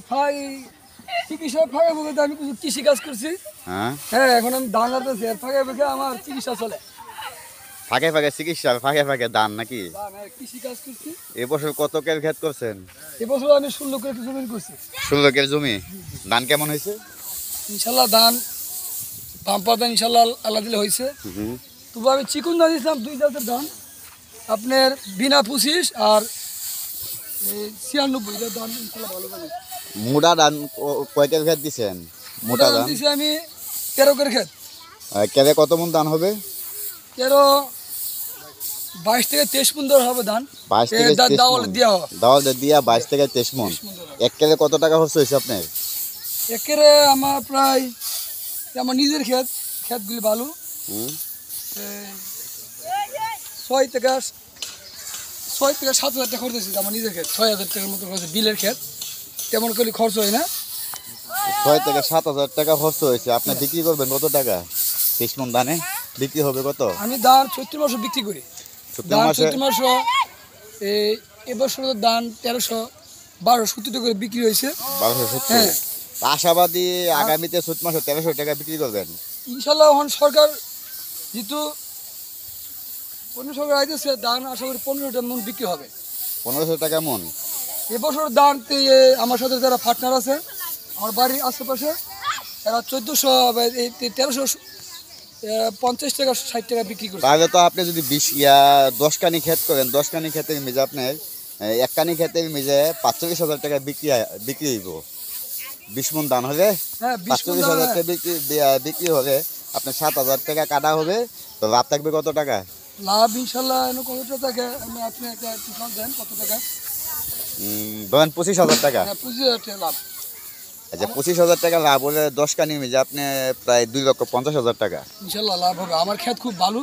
ভাই চিকিৎসা ফাঁকে বলতে আমি কিছু কৃষি কাজ করছি। হ্যাঁ এখন আমি ধান লাগাতেছি, আর ফাঁকে ফাঁকে আমার চিকিৎসা চলে। ফাঁকে ফাঁকে চিকিৎসা, ফাঁকে ফাঁকে ধান নাকি? কৃষি কাজ করছি। এবছর কত কের ক্ষেত করছেন? এবছর আমি 16 করে জমি করছি। 16 কের জমি। ধান কেমন হয়েছে? ইনশাল্লাহ ধান পাম্পা ইনশাল্লাহ আল্লাহ দিলে হয়েছে। তবু আমি চিকুন ধান দিয়েছিলাম 2 জাতের ধান, আপনার বিনা 25 আর 96 ধান ইনশাল্লাহ ভালো হবে। মোটা ধান কয়টার ক্ষেত দিচ্ছেন? মোটা ধান দিয়েছি আমি 13 করে ক্ষেত। কেরে কত মন ধান হবে? 22 থেকে 23 মণ ধর হবে ধান। 22 থেকে 23 দাওয়াল দিয়া হবে। দাওয়াল দিয়া 22 থেকে 23 মন। এক কেরে কত টাকা খরচ হয়েছে আপনার? একরে আমার প্রায় আমার নিজের ক্ষেতগুলি ভালো, 6 থেকে 7 হাজার টাকা খরচ হয়েছে। আমার নিজের ক্ষেত 6,000 টাকার মতো খরচ। বিলের ক্ষেত তেমন করে খরচ হয় না। 6 থেকে 7 হাজার টাকা খরচ হয়েছে। আপনি বিক্রি করবেন কত টাকা? 23 মন ধানে বিক্রি হবে কত? আমি ধান চৈত্র মাসে বিক্রি করি। চৈত্র মাসে এবছর ধান 1300-1270 টাকা করে বিক্রি হয়েছে। 1270। হ্যাঁ, আশাবাদী আগামীতে চৈত্র মাসে 1300 টাকা বিক্রি করবেন ইনশাল্লাহ। এখন সরকার যেহেতু সরকার আইতেছে, ধান আশা করি 1500 মণ বিক্রি হবে। 1500 টাকা মন। এবছর ধান আমার সাথে যারা পার্টনার আছে আমার বাড়ির আশেপাশে, এরা 1350 টাকা 60 টাকা বিক্রি করছে। তাহলে তো আপনি যদি 10 কানি ক্ষেত করেন, 10 কানি ক্ষেতের মিজে আপনার এক কানি ক্ষেতের মিজে 45,000 টাকা বিক্রি হইব। 20 মন ধান হলে 45,000 টাকা বিক্রি হলে আপনার 7,000 টাকা কাটা হবে। তো লাভ থাকবে কত টাকা? লাভ ইনশাল্লাহ কত টাকা? আপনি একটা দেন কত টাকা? ধরেন 25,000 টাকা। 25,000 টাকা লাভ। আচ্ছা, 25,000 টাকা লাভ হলে 10 কানি মিজে আপনি প্রায় 2,50,000 টাকা ইনশাল্লাহ লাভ হবে। আমার ক্ষেত খুব ভালো,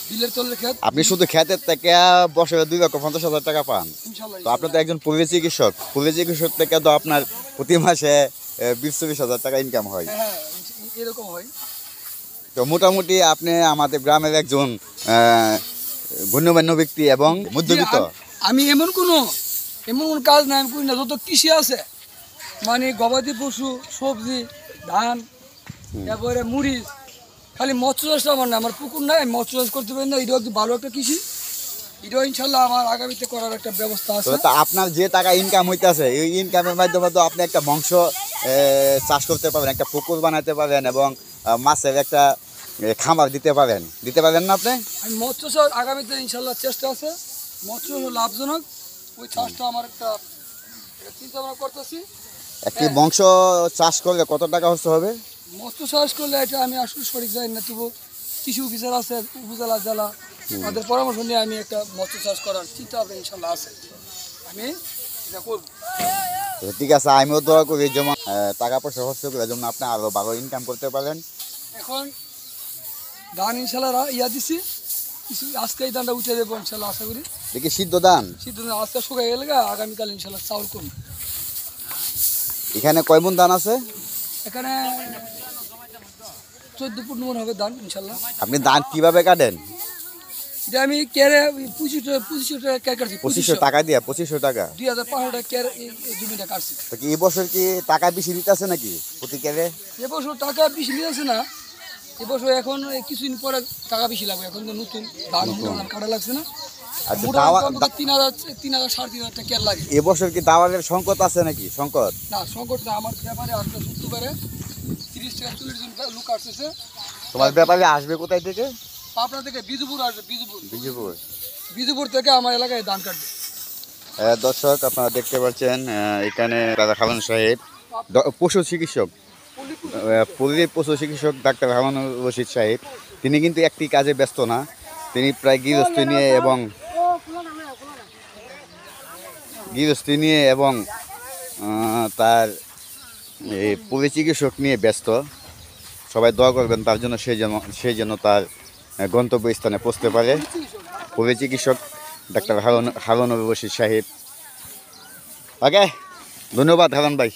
বিলের তলের ক্ষেত। আপনি শুধু ক্ষেতের থেকে বছরে 2,50,000 টাকা পান। তো আপনি তো একজন পল্লী চিকিৎসক। পল্লী চিকিৎসক থেকে তো আপনার প্রতি মাসে 20-24,000 টাকা ইনকাম হয়। হ্যাঁ, এরকম হয়। তো মোটামুটি আপনি আমাদের গ্রামের একজন গণ্যমান্য ব্যক্তি এবং মধ্যবিত্ত। আমি এমন কোনো কাজ নাই আমি করি না। যত কৃষি আছে মানে গবাদি পশু, সবজি, ধান, তারপরে মুড়ি, খালি মৎস্য চাষটা আমার না। আমার পুকুর নাই, আমি মৎস্য চাষ করতে পারি না। এটাও একটু ভালো একটা কৃষি। এটাও ইনশাল্লাহ আমার আগামীতে করার একটা ব্যবস্থা আছে। তো আপনার যে টাকা ইনকাম হইতেছে, এই ইনকামের মাধ্যমে তো আপনি একটা বংশ চাষ করতে পারেন, একটা পুকুর বানাতে পারেন এবং মাছের একটা খামার দিতে পারেন না আপনি? আমি মৎস্য চাষ আগামীতে ইনশাল্লাহ চেষ্টা আছে। মৎস্য লাভজনক, ওই চাষটা আমার একটা চিন্তা ভাবনা করতেছি। একটি বংশ চাষ করলে কত টাকা খরচ হবে? মৎস্য চাষ করলে এটা আমি আসলে সঠিক জানি না। তবু কৃষি অফিসার আছে উপজেলা জেলা, তাদের পরামর্শ নিয়ে আমি একটা মৎস্য চাষ করার চিন্তা ভাবনা ইনশাল্লাহ আছে। আমি এটা করব। ঠিক আছে, আমিও দোয়া করি যেমন টাকা পয়সা খরচ করে যেমন আপনি আরো ভালো ইনকাম করতে পারেন। এখন ধান ইনশাল্লাহ দিছি কিছু, আজকে এই ধানটা উঠে দেবো ইনশাল্লাহ আশা করি। দেখি সিদ্ধ ধান আজকে শুকাই গেলে আগামীকাল ইনশাল্লাহ চাউল করবো। এখানে কয় মণ ধান আছে? এখানে 14-15 মণ হবে ধান ইনশাল্লাহ। আপনি ধান কিভাবে কাটেন? এটা আমি কেরে 2500 টাকা কের কাটছি। 2500 টাকা দিয়া 2500 টাকা 2,500 টাকা কের জমিটা কাটছি। তো কি এবছর কি টাকা বেশি দিতেছে নাকি প্রতি কেরে? এবছর টাকা বেশি নিয়েছে না। এবছর এখন কিছুদিন পরে টাকা বেশি লাগবে। এখন তো নতুন ধান কাটা লাগছে না। আচ্ছা, 3,000-3,500 টাকা কের লাগে। এবছর কি দাওয়ালের সংকট আছে নাকি? সংকট না, সংকট না। আমার ব্যাপারে আসবে শুক্রবারে 30 থেকে 40 জন লোক আসতেছে। তোমার ব্যাপারে আসবে কোথায় থেকে? পাবনা থেকে বিজুপুর আসবে। বিজুপুর থেকে আমার এলাকায় ধান কাটবে। দর্শক আপনারা দেখতে পাচ্ছেন এখানে দাদা খালান সাহেব পশু চিকিৎসক, পশু চিকিৎসক ডাক্তার হারুন রশিদ সাহেব। তিনি কিন্তু একটি কাজে ব্যস্ত না। তিনি প্রায় গৃহস্থী নিয়ে এবং তার পশু চিকিৎসক নিয়ে ব্যস্ত। সবাই দোয়া করবেন তার জন্য, সেই জন্য তার গন্তব্যস্থানে পৌঁছতে পারে। পশু চিকিৎসক ডাক্তার হারুন রশিদ সাহেব। ওকে, ধন্যবাদ হারুন ভাই।